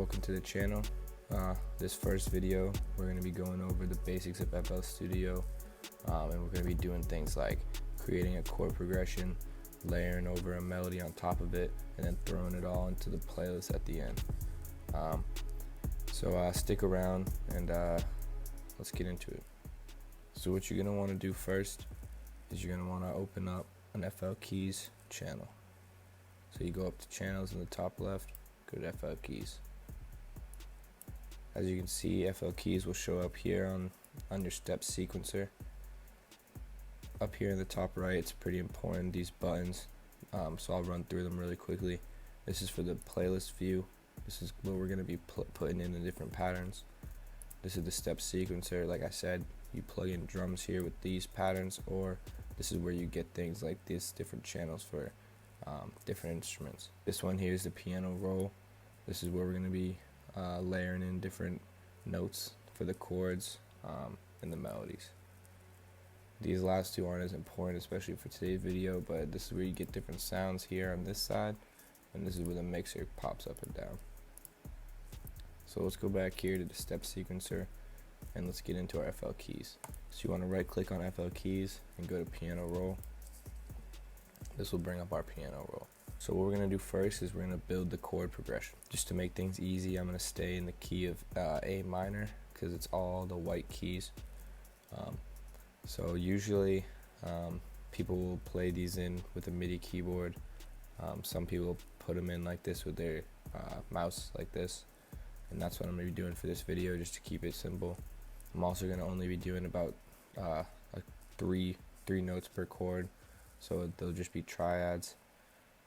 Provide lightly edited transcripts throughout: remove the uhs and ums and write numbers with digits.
welcome to the channel. This first video we're going to be going over the basics of FL Studio, and we're going to be doing things like creating a chord progression, layering over a melody on top of it, and then throwing it all into the playlist at the end. So stick around and let's get into it. So what you're going to want to do first is you're going to want to open up an FL Keys channel. So you go up to channels in the top left, go to FL Keys. As you can see, FL Keys will show up here on your step sequencer. Up here in the top right, it's pretty important, these buttons, so I'll run through them really quickly. This is for the playlist view. This is where we're going to be putting in the different patterns. This is the step sequencer. Like I said, you plug in drums here with these patterns, or this is where you get things like these different channels for different instruments. This one here is the piano roll. This is where we're going to be layering in different notes for the chords and the melodies. These last two aren't as important, especially for today's video, but this is where you get different sounds here on this side, and this is where the mixer pops up and down. So let's go back here to the step sequencer and let's get into our FL Keys. So you want to right click on FL Keys and go to piano roll. This will bring up our piano roll. So what we're going to do first is we're going to build the chord progression. Just to make things easy, I'm going to stay in the key of A minor because it's all the white keys. So usually people will play these in with a MIDI keyboard. Some people put them in like this with their mouse like this, and that's what I'm going to be doing for this video, just to keep it simple. I'm also going to only be doing about three notes per chord, so they'll just be triads.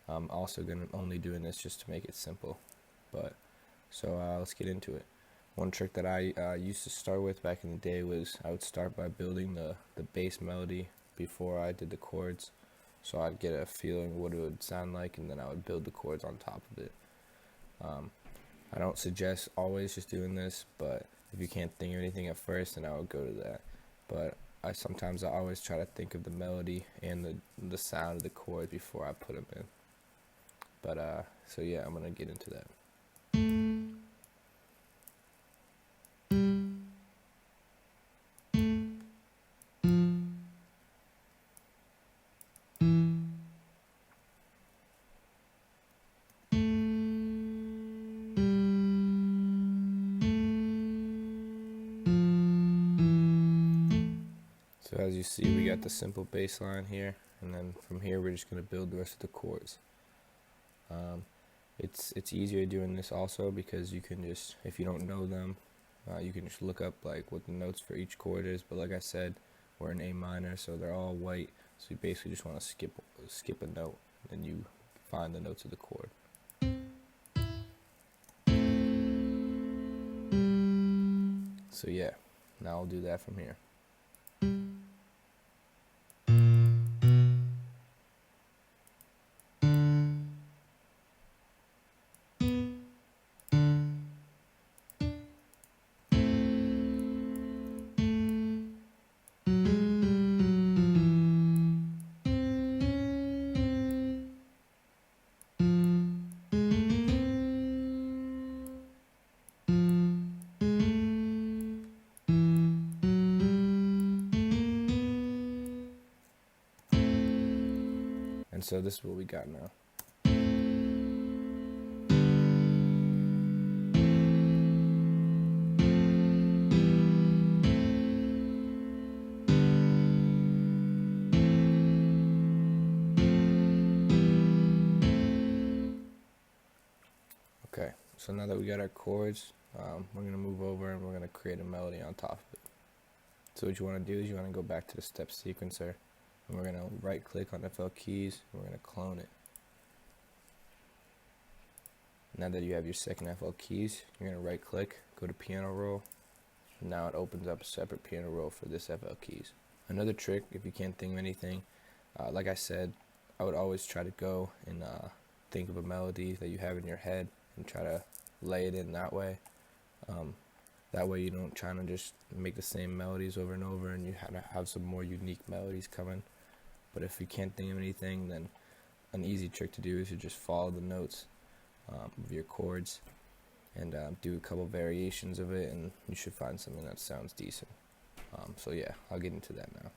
I'm also going to only doing this just to make it simple. So let's get into it. One trick that I used to start with back in the day was I would start by building the bass melody before I did the chords, so I'd get a feeling what it would sound like, and then I would build the chords on top of it. I don't suggest always just doing this, but if you can't think of anything at first, then I would go to that. But I always try to think of the melody and the sound of the chords before I put them in. But so yeah, I'm gonna get into that. So as you see, we got the simple bass line here, and then from here we're just going to build the rest of the chords. It's easier doing this also because you can just, if you don't know them, you can just look up like what the notes for each chord is. But like I said, we're in A minor, so they're all white, so you basically just want to skip a note, and you find the notes of the chord. So yeah, now I'll do that from here. And so this is what we got now. Okay, so now that we got our chords, we're going to move over and we're going to create a melody on top of it. So what you want to do is you want to go back to the step sequencer, and we're going to right click on FL Keys, and we're going to clone it. Now that you have your second FL Keys, you're going to right click, go to piano roll, and now it opens up a separate piano roll for this FL Keys. Another trick, if you can't think of anything, like I said, I would always try to go and think of a melody that you have in your head and try to lay it in that way. That way you don't try to just make the same melodies over and over, and you have some more unique melodies coming. But if you can't think of anything, then an easy trick to do is to just follow the notes of your chords, and do a couple variations of it, and you should find something that sounds decent. So yeah, I'll get into that now.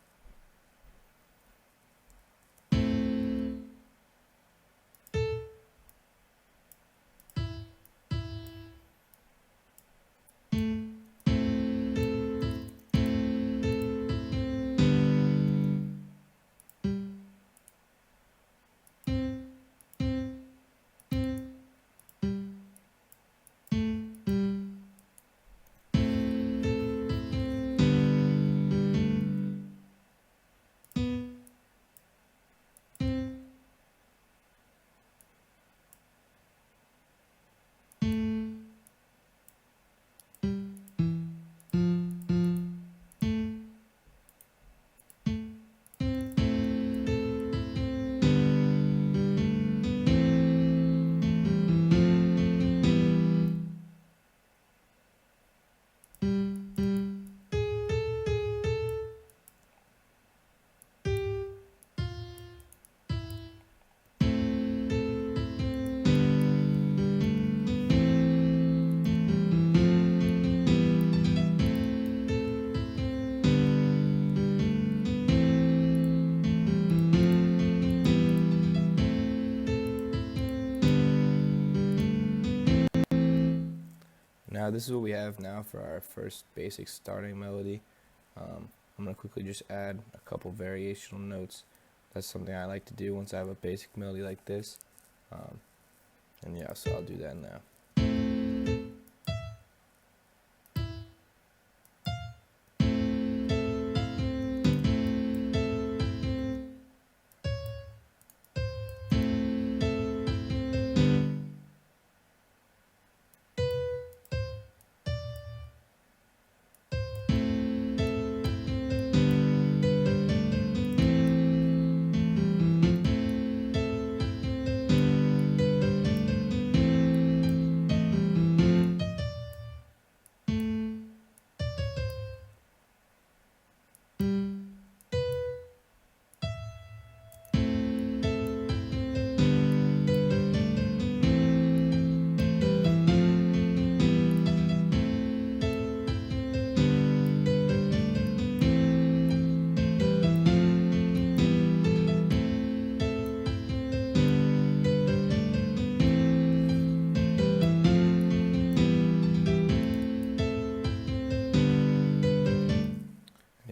Now this is what we have now for our first basic starting melody. I'm going to quickly just add a couple variational notes. That's something I like to do once I have a basic melody like this. And yeah, so I'll do that now.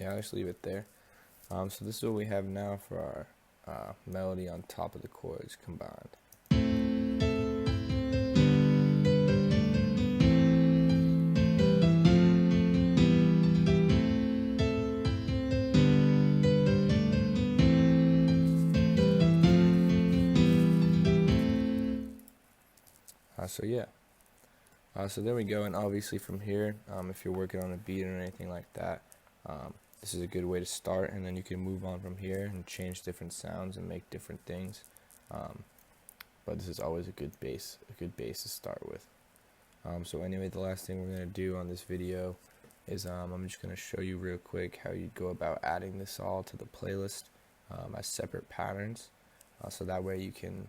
Yeah, I'll just leave it there. So this is what we have now for our melody on top of the chords combined. So yeah, so there we go. And obviously from here, if you're working on a beat or anything like that, this is a good way to start, and then you can move on from here and change different sounds and make different things. But this is always a good base to start with. So anyway, the last thing we're going to do on this video is I'm just going to show you real quick how you go about adding this all to the playlist as separate patterns. So that way you can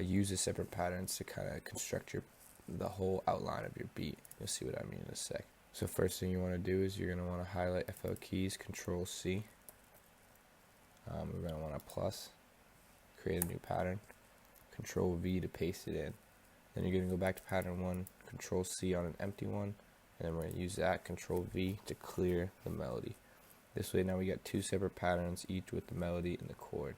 use the separate patterns to kind of construct the whole outline of your beat. You'll see what I mean in a sec. So first thing you want to do is you're going to want to highlight FL keys, Control C. We're going to want to plus, create a new pattern, Control V to paste it in. Then you're going to go back to pattern 1, Control C on an empty one, and then we're going to use that, Control V to clear the melody. This way now we got two separate patterns, each with the melody and the chord.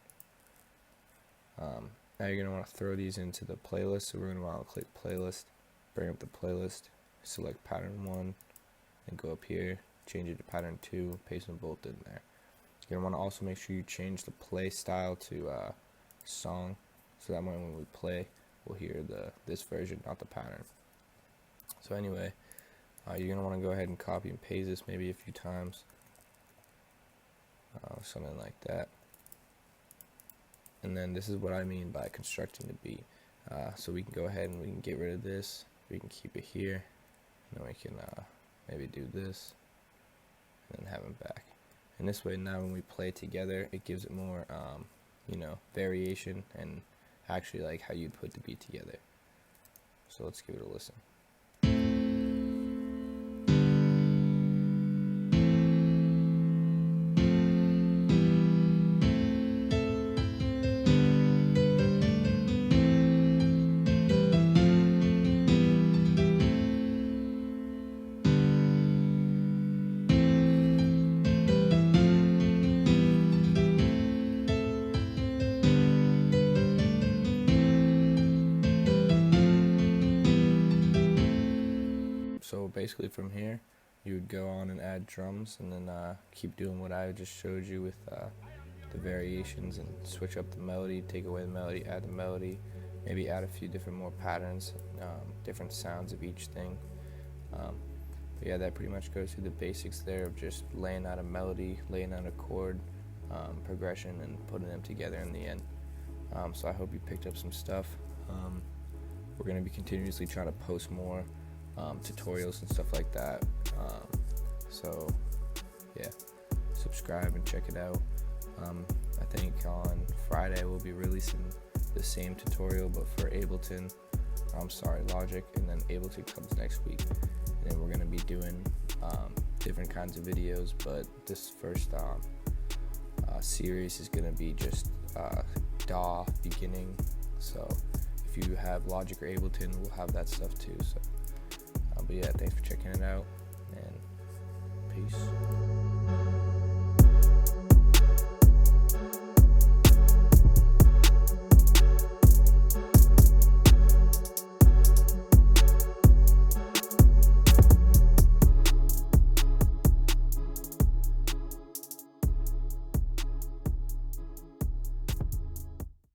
Now you're going to want to throw these into the playlist, so we're going to want to click playlist, bring up the playlist, select pattern 1, and go up here, change it to pattern 2, paste them both in there. You're going to want to also make sure you change the play style to song, so that way when we play, we'll hear this version, not the pattern. So anyway, you're going to want to go ahead and copy and paste this maybe a few times, something like that. And then this is what I mean by constructing the beat. So we can go ahead and we can get rid of this, we can keep it here, and then we can maybe do this, and then have them back. And this way now when we play together, it gives it more, variation and actually like how you'd put the beat together. So let's give it a listen. So basically from here, you would go on and add drums, and then keep doing what I just showed you with the variations, and switch up the melody, take away the melody, add the melody, maybe add a few different more patterns, different sounds of each thing. But yeah, that pretty much goes through the basics there of just laying out a melody, laying out a chord progression, and putting them together in the end. So I hope you picked up some stuff. We're going to be continuously trying to post more tutorials and stuff like that. So yeah, subscribe and check it out. I think on Friday we'll be releasing the same tutorial, but for Logic, and then Ableton comes next week. And then we're going to be doing different kinds of videos, but this first series is going to be just DAW beginning. So if you have Logic or Ableton, we'll have that stuff too. So but yeah, thanks for checking it out, and peace.